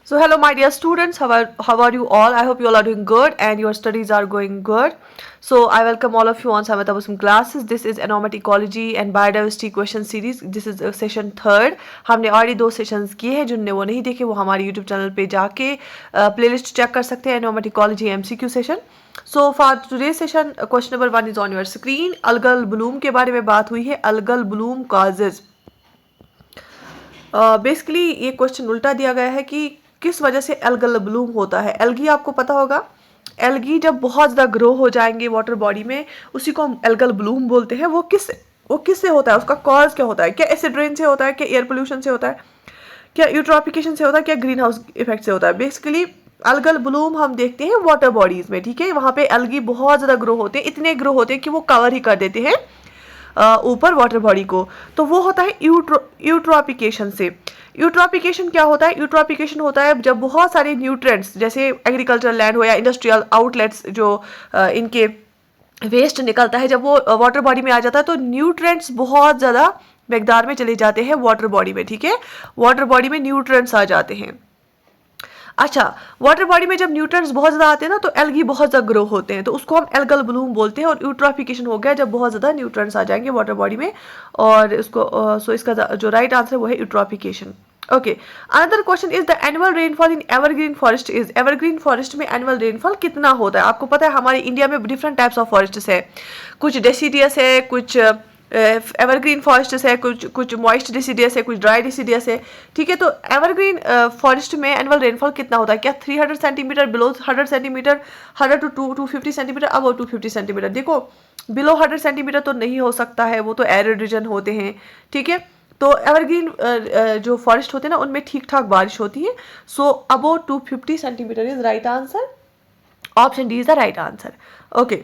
So hello my dear students, how are you all? I hope you all are doing good and your studies are going good. So I welcome all of you on Samata Basum classes. This is Economic Ecology and Biodiversity question series. This is session third. हमने already 2 sessions किए हैं, जिनने वो नहीं देखे वो हमारे YouTube channel पे जाके playlist check कर सकते हैं Economic Ecology MCQ session. So for today's session, question number 1 is on your screen. Algal bloom के बारे में बात हुई है. Algal bloom causes. बेसिकली ये क्वेश्चन उल्टा दिया गया है कि किस वजह से एल्गल ब्लूम होता है. एल्गी आपको पता होगा, एल्गी जब बहुत ज़्यादा ग्रो हो जाएंगे वाटर बॉडी में, उसी को हम एल्गल ब्लूम बोलते हैं. वो किससे होता है, उसका कॉज क्या होता है? क्या एसिड रेन से होता है, क्या एयर पोल्यूशन से होता है, क्या यूट्रॉपिकेशन से होता है, क्या ग्रीन हाउस इफेक्ट से होता है? बेसिकली एल्गल ब्लूम हम देखते हैं वाटर बॉडीज में. ठीक है, वहाँ पे एल्गी बहुत ज़्यादा ग्रो होते हैं, इतने ग्रो होते हैं कि वो कवर ही कर देते हैं ऊपर वाटर बॉडी को. तो वो होता है यूट्रॉपिकेशन से. यूट्रॉपिकेशन क्या होता है? यूट्रॉपिकेशन होता है जब बहुत सारे न्यूट्रिएंट्स, जैसे एग्रीकल्चरल लैंड हो या इंडस्ट्रियल आउटलेट्स, जो इनके वेस्ट निकलता है, जब वो वाटर बॉडी में आ जाता है तो न्यूट्रिएंट्स बहुत ज़्यादा मकदार में चले जाते हैं वाटर बॉडी में. ठीक है, वाटर बॉडी में न्यूट्रिएंट्स आ जाते हैं. अच्छा, वाटर बॉडी में जब न्यूट्रिएंट्स बहुत ज़्यादा आते हैं ना, तो एल्गी बहुत ज़्यादा ग्रो होते हैं, तो उसको हम एल्गल ब्लूम बोलते हैं. और यूट्रॉफिकेशन हो गया जब बहुत ज़्यादा न्यूट्रिएंट्स आ जाएंगे वाटर बॉडी में, और इसको सो इसका जो राइट आंसर है वो है eutrophication. Okay, another question is the annual rainfall in evergreen forest is. Evergreen forest में एनुअल रेनफॉल कितना होता है? आपको पता है हमारे इंडिया में डिफरेंट टाइप्स ऑफ फॉरेस्ट्स है. कुछ डेसीडियस है, कुछ एवरग्रीन फॉरेस्ट है, कुछ मॉइस्ट डिसीडियस है, कुछ ड्राई डिसीडियस है. ठीक है, तो एवरग्रीन फॉरेस्ट में एनुअल रेनफॉल कितना होता है? क्या 300 centimetre, below 100 centimetre, 100 to 250 centimetre, अब 250 सेंटीमीटर? देखो, बिलो 100 सेंटीमीटर तो नहीं हो सकता है, वो तो एरिड रीजन होते हैं. ठीक है, तो एवरग्रीन जो फॉरेस्ट होते हैं ना, उनमें ठीक ठाक बारिश होती है. सो अबो 250 centimetre is right answer. Option D is the right answer. Okay,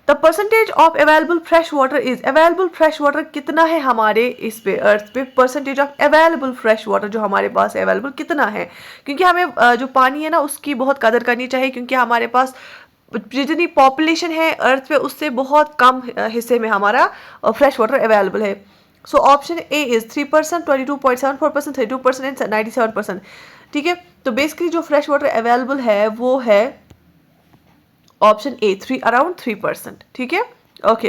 the percentage of available fresh water is. Available fresh water कितना है हमारे इस पे अर्थ पे? Percentage of available fresh water जो हमारे पास अवेलेबल कितना है? क्योंकि हमें जो पानी है ना, उसकी बहुत कदर करनी चाहिए, क्योंकि हमारे पास जितनी पॉपुलेशन है अर्थ पे, उससे बहुत कम हिस्से में हमारा फ्रेश वाटर अवेलेबल है. So option A is 3%, 22.74%, 32% and 97%. ठीक है, तो बेसिकली जो फ्रेश वाटर अवेलेबल है वो है ऑप्शन ए, अराउंड 3%. ठीक है, okay.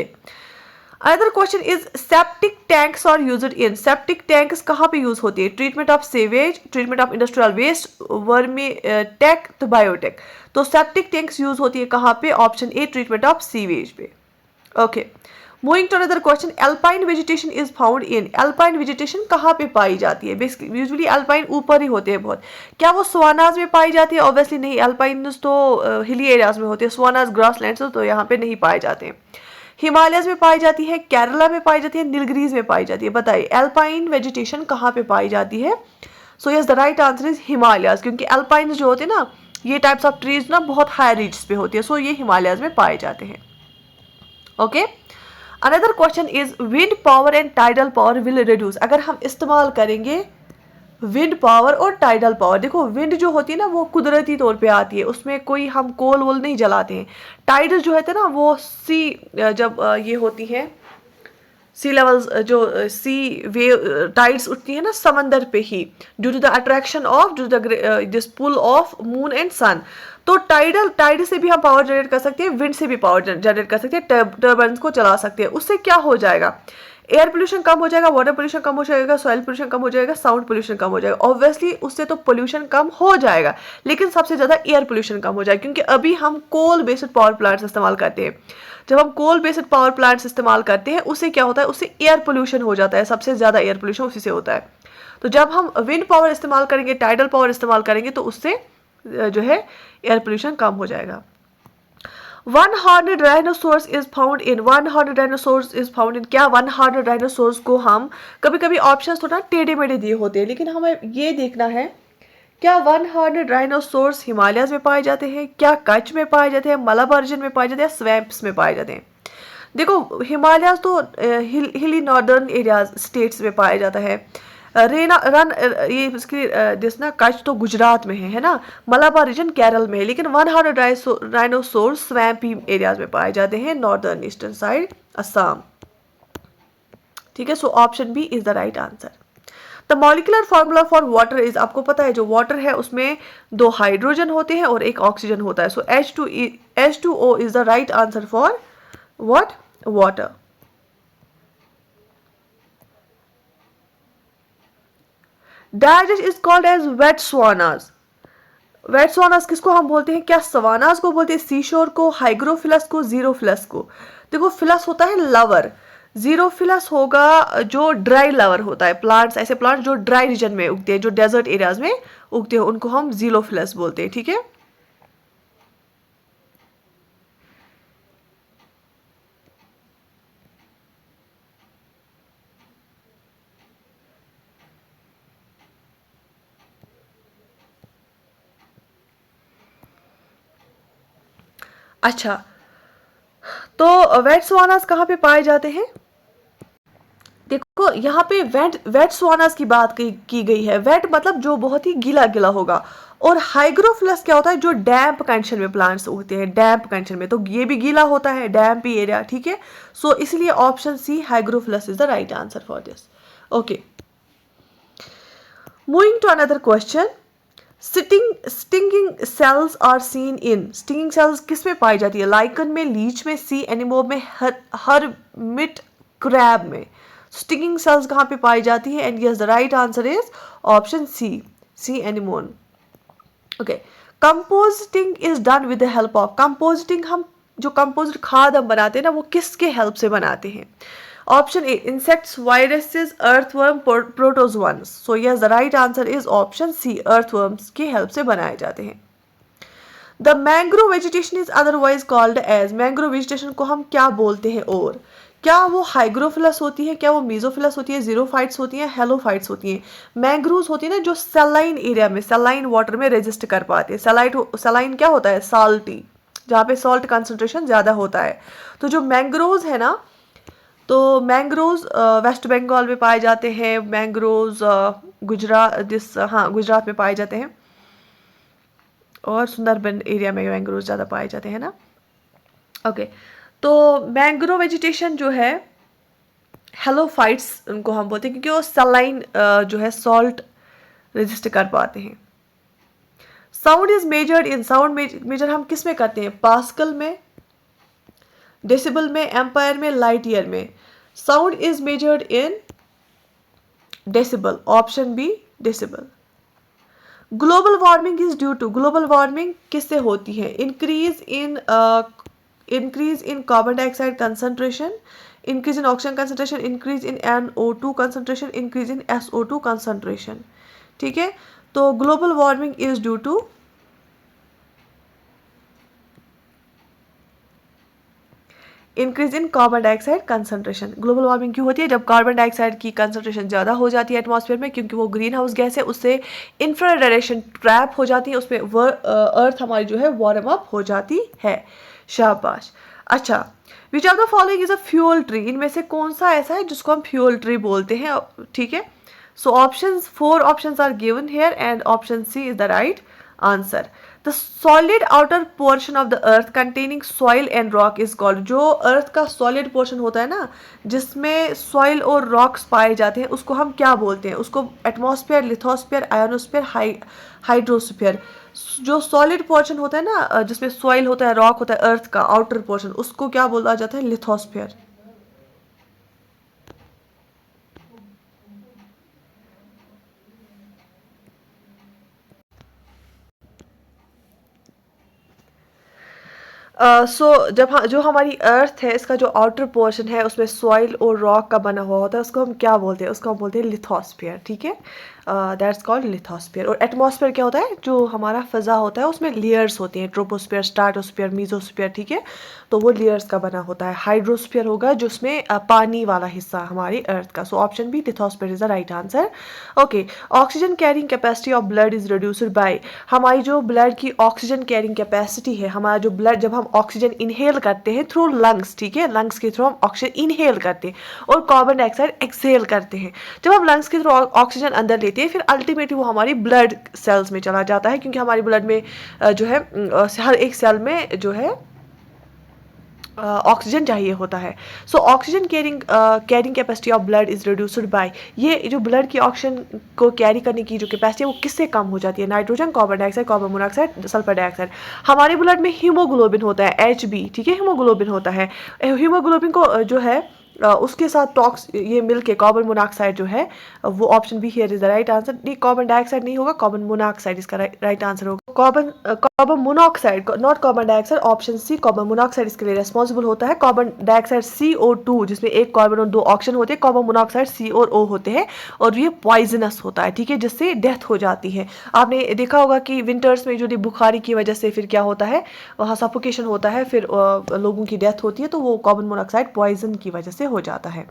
Another question is septic tanks are used in. Septic tanks कहाँ पे यूज होती है? Treatment of sewage, treatment of industrial waste, vermi tech, तो बायोटेक. तो सेप्टिक टैंक्स यूज होती है कहाँ पे? Option A, treatment of sewage पे. Okay, moving to another question, alpine vegetation is found in. Alpine vegetation कहाँ पे पाई जाती है? बेसिकली यूजुअली एल्पाइन ऊपर ही होते हैं बहुत. क्या वो सवानाज में पाई जाती है? ऑब्वियसली नहीं. एल्पाइन्स तो हिली एरियाज में होते हैं, सवानाज ग्रासलैंड्स तो यहाँ पे नहीं पाए जाते हैं. हिमालयस में पाई जाती है, केरला में पाई जाती है, नीलगिरीज में पाई जाती है. बताइए एल्पाइन वेजिटेशन कहाँ पे पाई जाती है? So yes, the right answer is Himalayas, क्योंकि एल्पाइन जो होते हैं ना, ये टाइप्स ऑफ ट्रीज ना बहुत हाई रीच पे होती है. सो ये हिमालयस में पाए जाते हैं. Okay, another question is wind power and tidal power will reduce. अगर हम इस्तेमाल करेंगे विंड पावर और टाइडल पावर, देखो विंड जो होती है ना वो कुदरती तौर पे आती है, उसमें कोई हम कोल वोल नहीं जलाते हैं. टाइडल जो है ना वो सी जब ये होती है सी लेवल्स, जो सी वेव टाइड्स उठती है ना समंदर पे ही, due to the attraction of, due to the this pull of moon and sun. तो टाइड से भी हम पावर जनरेट कर सकते हैं, विंड से भी पावर जनरेट कर सकते हैं, टर्बाइन्स को चला सकते हैं. उससे क्या हो जाएगा? एयर पोल्यूशन कम हो जाएगा, वाटर पोल्यूशन कम हो जाएगा, सॉइल पोल्यूशन कम हो जाएगा, साउंड पोल्यूशन कम हो जाएगा. ऑब्वियसली उससे तो पोल्यूशन कम हो जाएगा, लेकिन सबसे ज़्यादा एयर पोल्यूशन कम हो जाएगा, क्योंकि अभी हम कोल बेस्ड पावर प्लांट्स इस्तेमाल करते हैं. जब हम कोल बेस्ड पावर प्लांट्स इस्तेमाल करते हैं, उससे क्या होता है? उससे एयर पोल्यूशन हो जाता है. सबसे ज़्यादा एयर पोल्यूशन उसी से होता है. तो जब हम विंड पावर इस्तेमाल करेंगे, टाइडल पावर इस्तेमाल करेंगे, तो उससे जो है एयर पोल्यूशन कम हो जाएगा. One horned dinosaurs is found in. One horned dinosaurs is found in. क्या वन हॉर्नड डायनासोर्स को हम कभी कभी ऑप्शंस थोड़ा टेढ़े मेढ़े दिए होते हैं, लेकिन हमें ये देखना है क्या वन हॉर्नड डायनासोर्स हिमालयस में पाए जाते हैं, क्या कच्छ में पाए जाते हैं, मलाबार रीजन में पाए जाते हैं, स्वैम्प्स में पाए जाते हैं? देखो हिमालयस तो हिली नॉर्दर्न एरियाज स्टेट्स में पाया जाता है. ये इसकी दिस ना कच्छ तो गुजरात में है ना. मलाबार रीजन केरल में है, लेकिन वन हॉर्नड डायनासोर स्वैम्पी एरियाज में पाए जाते हैं, नॉर्दर्न ईस्टर्न साइड, असम. ठीक है, so option B is the right answer. The molecular formula for water is, आपको पता है जो वाटर है उसमें 2 हाइड्रोजन होते हैं और 1 ऑक्सीजन होता है. So H2O is the right answer for what? Water. Digest is called as wet स्वानास. वेट स्वानास किसको हम बोलते हैं? क्या सवानास को बोलते हैं? सीशोर को, हाइग्रोफिलस को, जीरोफिलस को? देखो फिलस होता है लवर, जीरोफिलस होगा जो ड्राई लवर होता है. प्लांट्स, ऐसे प्लांट्स जो ड्राई रीजन में उगते हैं, जो डेजर्ट एरियाज में उगते हैं, उनको हम जीरोफिलस बोलते हैं. ठीक है. अच्छा, तो वेट स्वानास कहाँ पे पाए जाते हैं? देखो यहाँ पे वेट स्वानास की बात की गई है. वेट मतलब जो बहुत ही गीला गीला होगा. और हाइग्रोफिलस क्या होता है? जो डैम्प कंडीशन में प्लांट्स उगते हैं, डैम्प कंडीशन में, तो ये भी गीला होता है, डैम्प ही एरिया. ठीक है. सो इसलिए option C hygrophilous is the right answer for this. Okay, moving to another question. Stinging cells are seen in. Stinging cells किस में पाई जाती है? लाइकन में, लीच में, सी एनिमोब में, हर्मिट क्रैब में. स्टिंगिंग सेल्स कहाँ पे पाई जाती है? And yes the right answer is option C anemone. Okay, compositing is done with the help of. Compositing, हम जो कंपोजिट खाद हम बनाते हैं ना, वो किसके हेल्प से बनाते हैं? Option A insects, viruses, earthworm, protozoans. So yes the right answer is option C, earthworms की हेल्प से बनाए जाते हैं. The mangrove vegetation is otherwise called as. Mangrove vegetation को हम क्या बोलते हैं? और क्या वो हाइग्रोफिलस होती है, क्या वो मीजोफिलस होती है, जीरोफाइट्स होती हैं, हेलोफाइट्स होती हैं? मैंग्रोव्स होती है ना जो सलाइन एरिया में, सलाइन वाटर में रेजिस्ट कर पाते हैं. सलाइन क्या होता है? साल्टी, जहाँ पे सॉल्ट कंसंट्रेशन ज़्यादा होता है. तो जो मैंग्रोव्स है ना, तो मैंग्रोव्स वेस्ट बंगाल में पाए जाते हैं. मैंग्रोव्स गुजरात में पाए जाते हैं. और सुंदरबन एरिया में मैंग्रोव्स ज़्यादा पाए जाते हैं ना. ओके, तो मैंग्रोव वेजिटेशन जो है, हेलोफाइट्स उनको हम बोलते हैं क्योंकि वो सलाइन जो है सॉल्ट रेजिस्ट कर पाते हैं. Sound is measured in. Sound measure हम किस में करते हैं? पास्कल में, डेसिबल में, एम्पायर में, लाइट ईयर में. Sound is measured in decibel. Option B decibel. Global warming is due to. Global warming किससे होती है? Increase in carbon dioxide concentration, increase in oxygen concentration, increase in NO2 concentration, increase in SO2 concentration. ठीक है. तो global warming is due to increase in carbon dioxide concentration. Global warming क्यों होती है? जब कार्बन डाइऑक्साइड की concentration ज़्यादा हो जाती है एटमॉस्फेयर में, क्योंकि वो ग्रीन हाउस गैस है, उससे इंफ्रारेड रेडिएशन ट्रैप हो जाती है, उसमें अर्थ हमारी जो है वार्म अप हो जाती है. शाबाश. अच्छा, which of the following is a fuel tree. इनमें से कौन सा ऐसा है जिसको हम फ्यूल ट्री बोलते हैं? ठीक है. So options, 4 options are given here and option C is the right answer. The solid outer portion of the earth containing soil and rock is called. जो अर्थ का सॉलिड पोर्शन होता है ना, जिसमें सॉइल और रॉक्स पाए जाते हैं, उसको हम क्या बोलते हैं? उसको एटमॉस्फेयर, लिथोस्फेयर, आयोनोस्फेयर, हाइड्रोस्फेयर. जो सॉलिड पोर्शन होता है ना, जिसमें सॉइल होता है, रॉक होता है, अर्थ का आउटर पोर्शन, उसको क्या बोला जाता है? लिथोस्फेयर. जो हमारी अर्थ है, इसका जो आउटर पोर्शन है, उसमें सॉइल और रॉक का बना हुआ होता है, उसको हम क्या बोलते हैं? उसको हम बोलते हैं लिथोस्फीयर. ठीक है. That's called lithosphere. और एटमॉस्फेयर क्या होता है? जो हमारा फ़ज़ा होता है, उसमें लेयर्स होती हैं, ट्रोपोस्फीयर, स्ट्रेटोस्फीयर, मीजोस्फीयर. ठीक है. तो वो लेयर्स का बना होता है. हाइड्रोस्फीयर होगा जिसमें पानी वाला हिस्सा हमारी अर्थ का. So option B lithosphere is the right answer. Okay, oxygen carrying capacity of blood is reduced by. हमारी जो ब्लड की ऑक्सीजन कैरिंग कैपेसिटी है, हमारा जो ब्लड, जब हम ऑक्सीजन इनहेल करते हैं थ्रू लंग्स, ठीक है, लंग्स के थ्रू हम ऑक्सीजन इनहेल करते हैं और कार्बन डाइऑक्साइड एक्सहेल करते हैं. जब हम लंग्स के थ्रू ऑक्सीजन अंदर लेते हैं, फिर अल्टीमेटली वो हमारी ब्लड सेल्स में चला जाता है, क्योंकि हमारी ब्लड में जो है हर एक सेल में जो है ऑक्सीजन चाहिए होता है। So oxygen carrying capacity of blood is reduced bye, ये जो ब्लड की ऑक्सीजन को कैरी करने की जो कैपेसिटी है वो किससे कम हो जाती है? Nitrogen, carbon dioxide, carbon monoxide, sulphur dioxide. हमारे ब्लड में हीमोग्लोबिन होता है, HB, ठीक है, हीमोग्लोबिन होता है। हीमोग्लोबिन को जो है उसके साथ टॉक्स ये मिलके कार्बन मोनोऑक्साइड जो है वो option B here is the right answer. नहीं, कार्बन डाइऑक्साइड नहीं होगा, कार्बन मोनोऑक्साइड इसका राइट आंसर होगा। Carbon monoxide, not carbon dioxide, option C carbon monoxide इसके लिए रेस्पॉन्सिबल होता है। कार्बन डाइऑक्साइड CO2 जिसमें एक कार्बन और 2 ऑक्सीजन होते हैं, कार्बन मोनोऑक्साइड C और O होते हैं और ये पॉइजनस होता है, ठीक है, जिससे डेथ हो जाती है। आपने देखा होगा कि विंटर्स में जो बुखारी की वजह से फिर क्या होता है, वहाँ सफोकेशन होता है, फिर लोगों की डेथ होती है, तो वो कार्बन मोनोऑक्साइड पॉइजन की वजह से हो जाता है।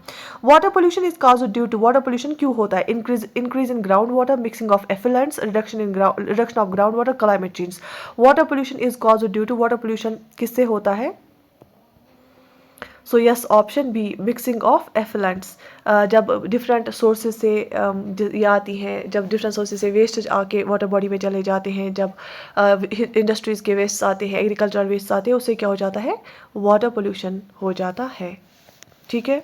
Water pollution is caused due to, water pollution क्यों होता है? Increase in ground water, mixing of effluents, reduction of ground water, climate change. Water pollution is caused due to, water pollution किससे होता है? So yes, option B, mixing of effluents. जब different sources से ये आती हैं, जब डिफरेंट सोर्सेज से वेस्ट आके वाटर बॉडी में चले जाते हैं, जब इंडस्ट्रीज़ के वेस्ट आते हैं, एग्रीकल्चरल वेस्ट आते हैं, उससे क्या हो जाता है? वाटर पोल्यूशन हो जाता है, ठीक है।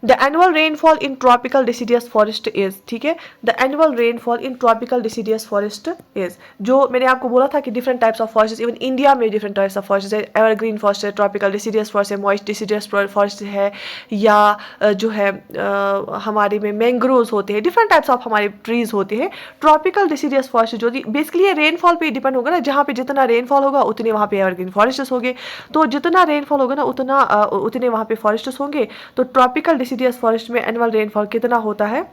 The annual rainfall in tropical deciduous forest is, ठीक है, the annual rainfall in tropical deciduous forest is, जो मैंने आपको बोला था कि different types of forest, even India में डिफरेंट टाइप्स ऑफ फॉरेस्ट है, एवरग्रीन फॉरेस्ट है, ट्रॉपिकल डिसीडियस फॉरेस्ट है, मॉइस्ट डिसीडियस फॉरेस्ट है, या जो है हमारे में मैंग्रोव्स होते हैं, डिफरेंट टाइप्स ऑफ हमारे ट्रीज होते हैं। ट्रॉपिकल डिसीडियस फॉरेस्ट जो बेसिकली ये रेनफॉल पे डिपेंड होगा ना, जहाँ पे जितना रेनफॉल होगा उतने वहाँ पे एवरग्रीन फॉरेस्ट्स होंगे, तो जितना रेनफॉल होगा ना उतने वहाँ पे फॉरेस्ट्स होंगे। तो ट्रॉपिकल डिसीडियस फॉरेस्ट में एनुअल रेनफॉल कितना होता है?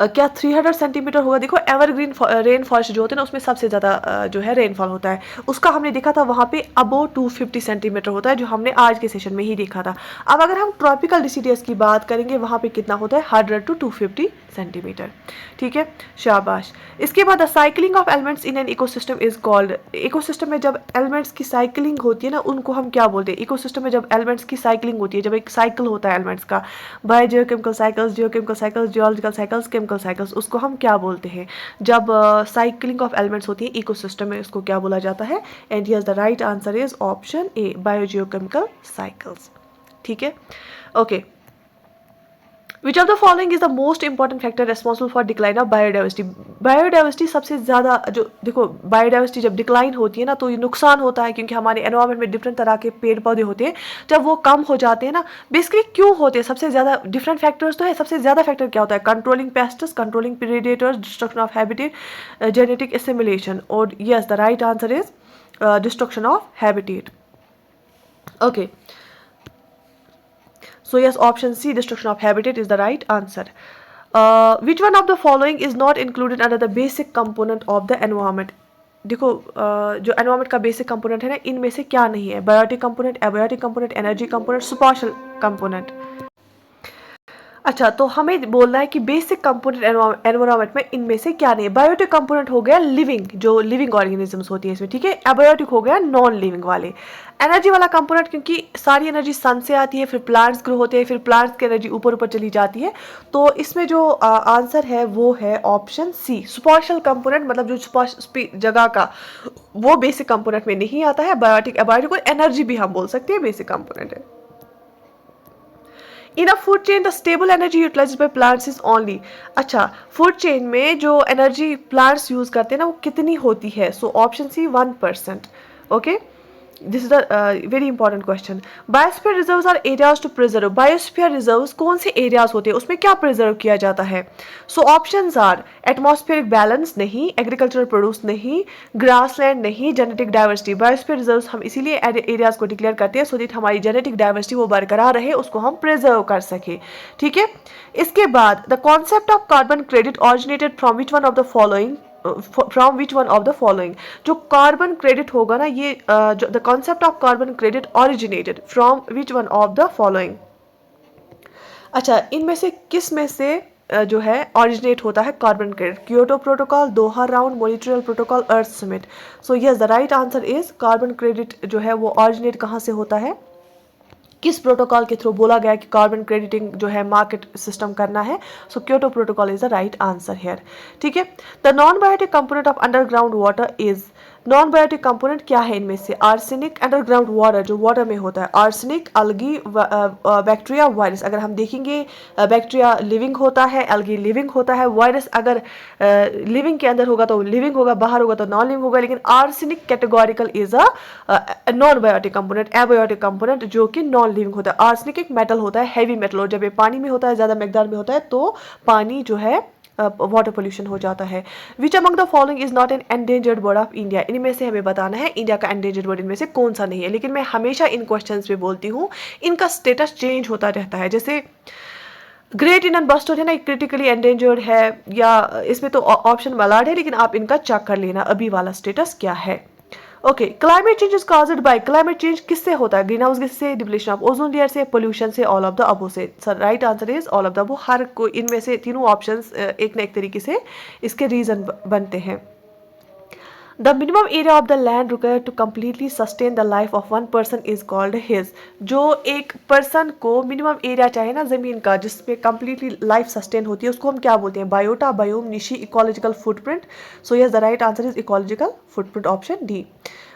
क्या 300 सेंटीमीटर होगा? देखो, एवरग्रीन रेन फॉरेस्ट जो होते हैं ना उसमें सबसे ज़्यादा जो है रेनफॉल होता है, उसका हमने देखा था वहाँ पे अबो 250 सेंटीमीटर होता है, जो हमने आज के सेशन में ही देखा था। अब अगर हम ट्रॉपिकल डिसीडियस की बात करेंगे, वहाँ पे कितना होता है? 100 to 250 सेंटीमीटर, ठीक है, शाबाश। इसके बाद the cycling of elements in an ecosystem is called, ecosystem में जब एलिमेंट्स की साइकिलिंग होती है ना, उनको हम क्या बोलते हैं? इकोसिस्टम में जब एलिमेंट्स की साइकिलिंग होती है, जब एक साइकिल होता है एलिमेंट्स का, biogeochemical cycles, geochemical cycles, geological cycles, chemical cycles, उसको हम क्या बोलते हैं? जब साइकिलिंग ऑफ एलिमेंट्स होती है इकोसिस्टम में, उसको क्या बोला जाता है? And yes, the right answer is option A, biogeochemical cycles, ठीक है, okay. Which of the following is the most important factor responsible for decline of biodiversity? Biodiversity सबसे ज़्यादा, जो देखो बायोडाइवर्सिटी जब डिक्लाइन होती है ना तो ये नुकसान होता है, क्योंकि हमारे एनवायरनमेंट में डिफरेंट तरह के पेड़ पौधे होते हैं, जब वो कम हो जाते हैं ना, बेसिकली क्यों होते हैं? सबसे ज़्यादा डिफरेंट फैक्टर्स तो है, सबसे ज़्यादा फैक्टर क्या होता है? Controlling pests, controlling predators, destruction of habitat, genetic assimilation, और yes, the right answer is destruction of habitat, okay. So yes, option C, destruction of habitat is the right answer. Which one of the following is not included under the basic component of the environment? देखो, जो environment का basic component है ना, इनमें से क्या नहीं है? Biotic component, abiotic component, energy component, spatial component. अच्छा, तो हमें बोलना है कि बेसिक कंपोनेंट एनवायरनमेंट में इनमें से क्या नहीं है? बायोटिक कंपोनेंट हो गया लिविंग, जो लिविंग ऑर्गेनिजम्स होती है इसमें, ठीक है। एबायोटिक हो गया नॉन लिविंग वाले। एनर्जी वाला कंपोनेंट, क्योंकि सारी एनर्जी सन से आती है, फिर प्लांट्स ग्रो होते हैं, फिर प्लांट्स की एनर्जी ऊपर ऊपर चली जाती है, तो इसमें जो आंसर है वो है ऑप्शन सी, स्पाशियल कंपोनेंट, मतलब जो जगह का, वो बेसिक कंपोनेंट में नहीं आता है। बायोटिक, एबायोटिक और एनर्जी भी हम बोल सकते हैं बेसिक कंपोनेंट है। In a food chain the stable energy utilized by plants is only, अच्छा, फूड चेन में जो एनर्जी प्लांट्स यूज करते हैं ना वो कितनी होती है? So option C 1%, okay. This is the very important question. Biosphere reserves are areas to preserve, biosphere reserves कौन से एरियाज होते हैं, उसमें क्या प्रिजर्व किया जाता है? So options are atmospheric balance नहीं, एग्रीकल्चरल प्रोड्यूस नहीं, ग्रासलैंड नहीं, जेनेटिक डाइवर्सिटी। बायोस्फीयर रिजर्व्स हम इसीलिए एरियाज को डिक्लेयर करते हैं सो दैट हमारी जेनेटिक डाइवर्सिटी वो बरकरार रहे, उसको हम प्रिजर्व कर सके, ठीक है। इसके बाद the concept of carbon credit originated from which one of the following, from which one of the following, जो कार्बन क्रेडिट होगा ना, ये the concept of carbon credit originated from which one of the following. अच्छा, इनमें से किस में से जो है ऑरिजिनेट होता है carbon credit? Kyoto protocol, Doha round, Montreal protocol, earth summit. So yes, the right answer is carbon credit जो है वो ऑरिजिनेट कहाँ से होता है? किस प्रोटोकॉल के थ्रू बोला गया कि कार्बन क्रेडिटिंग जो है मार्केट सिस्टम करना है? So Kyoto protocol is the right answer here, ठीक है। The non biotic component of underground water is, non biotic component क्या है इनमें से? आर्सेनिक, अंडरग्राउंड वाटर जो वाटर में होता है, आर्सेनिक, अलगी, बैक्टीरिया, वायरस। अगर हम देखेंगे बैक्टीरिया लिविंग होता है, अलगी लिविंग होता है, वायरस अगर लिविंग के अंदर होगा तो लिविंग होगा, बाहर होगा तो नॉन लिविंग होगा, लेकिन arsenic categorical is a non biotic component, abiotic component जो कि नॉन लिविंग होता है। आर्सेनिक एक मेटल होता है, हैवी मेटल, और जब ये पानी में होता है, ज़्यादा मकदार में होता है, तो पानी जो है वाटर पोल्यूशन हो जाता है। Which among the following is not an endangered bird of India? इनमें से हमें बताना है इंडिया का एंडेंजर्ड बर्ड इनमें से कौन सा नहीं है। लेकिन मैं हमेशा इन क्वेश्चंस पे बोलती हूँ इनका स्टेटस चेंज होता रहता है। जैसे ग्रेट इंडियन बस्टर्ड है ना, क्रिटिकली एंडेंजर्ड है, या इसमें तो ऑप्शन मलाड है, लेकिन आप इनका चेक कर लेना अभी वाला स्टेटस क्या है। Okay, climate change is caused by, climate change किससे होता है? ग्रीन हाउस गैस से, डिप्लीशन ऑफ ओजोन लेयर से, पोल्यूशन से, ऑल ऑफ द अबो से। Sir right answer is all of the above. हर कोई इनमें से तीनों ऑप्शंस एक ना एक तरीके से इसके रीजन बनते हैं। The minimum area of the land required to completely sustain the life of one person is called his. जो एक पर्सन को मिनिमम एरिया चाहिए ना ज़मीन का जिसमें कम्प्लीटली लाइफ सस्टेन होती है, उसको हम क्या बोलते हैं? Biota, biome, Nishi, ecological footprint. So yes the right answer is ecological footprint, option D.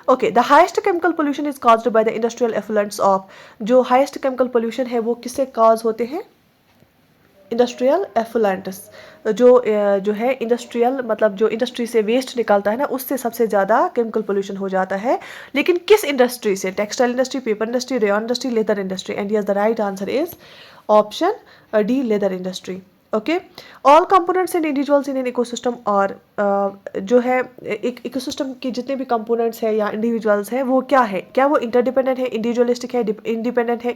Okay, the highest chemical pollution is caused by the industrial effluents of. जो हाइस्ट केमिकल पोल्यूशन है वो किससे कॉज होते हैं? इंडस्ट्रियल एफुलेंट्स। जो है industrial, मतलब जो इंडस्ट्री से वेस्ट निकलता है ना, उससे सबसे ज़्यादा केमिकल पोल्यूशन हो जाता है। लेकिन किस इंडस्ट्री से? Textile industry, paper industry, rayon industry, leather industry. And yes the right answer is option D, leather industry. Okay, all components and individuals in an ecosystem, और जो है एक इकोसिस्टम के जितने भी कंपोनेंट्स है या इंडिविजुअल्स है वो क्या है? क्या वो इंटरडिपेंडेंट है, इंडिविजुअलिस्टिक है, इंडिपेंडेंट है,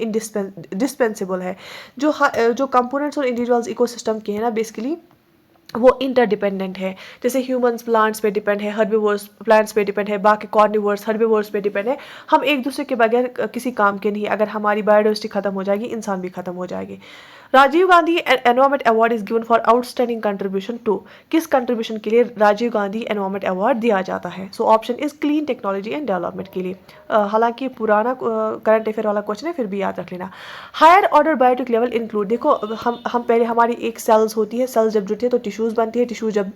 डिस्पेंसिबल है? जो कंपोनेंट्स और इंडिविजुअल्स इकोसिस्टम के हैं ना, बेसिकली वो इंटरडिपेंडेंट है। जैसे ह्यूमंस प्लांट्स पे डिपेंड है, हर्बीवोर्स प्लांट्स पे डिपेंड है, बाकी कॉर्निवोर्स हर्बीवोर्स पे डिपेंड है। हम एक दूसरे के बगैर किसी काम के नहीं। अगर हमारी बायोडाइवर्सिटी खत्म हो जाएगी, इंसान भी खत्म हो जाएगी। Rajiv Gandhi environment award is given for outstanding contribution to. किस कंट्रीब्यूशन के लिए राजीव गांधी एनवायरमेंट अवार्ड दिया जाता है? So option is clean technology and development के लिए। हालांकि पुराना करंट अफेयर वाला क्वेश्चन है, फिर भी याद रख लेना। Higher order biotic level include, देखो हम पहले हमारी एक सेल्स होती है, सेल्स जब जुड़ती है तो टिश्यूज बनती है, टिश्यू जब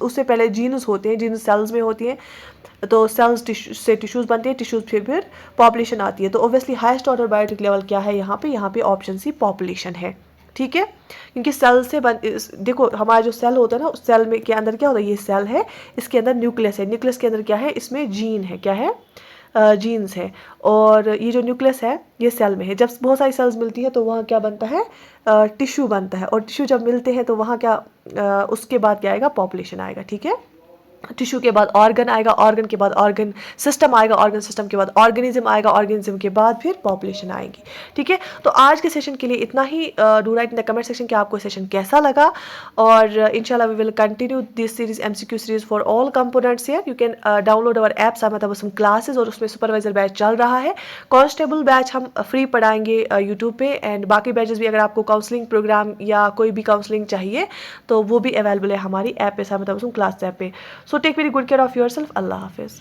उससे पहले जीन्स होते हैं, जीन्स सेल्स में होती हैं, तो सेल्स से टिश्यूज बनते हैं, टिश्यूज फिर पॉपुलेशन आती है। तो obviously highest order biotic level क्या है यहाँ पे ऑप्शन सी पॉपुलेशन है। ठीक है, क्योंकि सेल से देखो हमारा जो सेल होता है ना, उस सेल में के अंदर क्या होता है? ये सेल है, इसके अंदर न्यूक्लियस है, न्यूक्लियस के अंदर क्या है? इसमें जीन है, क्या है? जीन्स है। और ये जो न्यूक्लियस है ये सेल में है। जब बहुत सारी सेल्स मिलती है तो वहाँ क्या बनता है? टिश्यू बनता है। और टिश्यू जब मिलते हैं तो वहाँ क्या उसके बाद क्या आएगा? पॉपुलेशन आएगा। ठीक है, टिश्यू के बाद ऑर्गन आएगा, ऑर्गन के बाद ऑर्गन सिस्टम आएगा, ऑर्गन सिस्टम के बाद ऑर्गेनिज्म आएगा, ऑर्गेनिज्म के बाद फिर पॉपुलेशन आएगी। ठीक है, तो आज के सेशन के लिए इतना ही। Do write in the comment section कि आपको सेशन कैसा लगा, और इंशाल्लाह we will continue this series MCQ series for all components here. You can download our app सामतबसम क्लासेज, और उसमें सुपरवाइजर बैच चल रहा है। कांस्टेबल बैच हम फ्री पढ़ाएंगे यूट्यूब पे, एंड बाकी बैचेस भी अगर आपको काउंसलिंग प्रोग्राम या कोई भी काउंसलिंग चाहिए तो वो भी अवेलेबल है हमारी ऐप पे, सामतबसम क्लास ऐप पे। So take very good care of yourself. Allah Hafiz.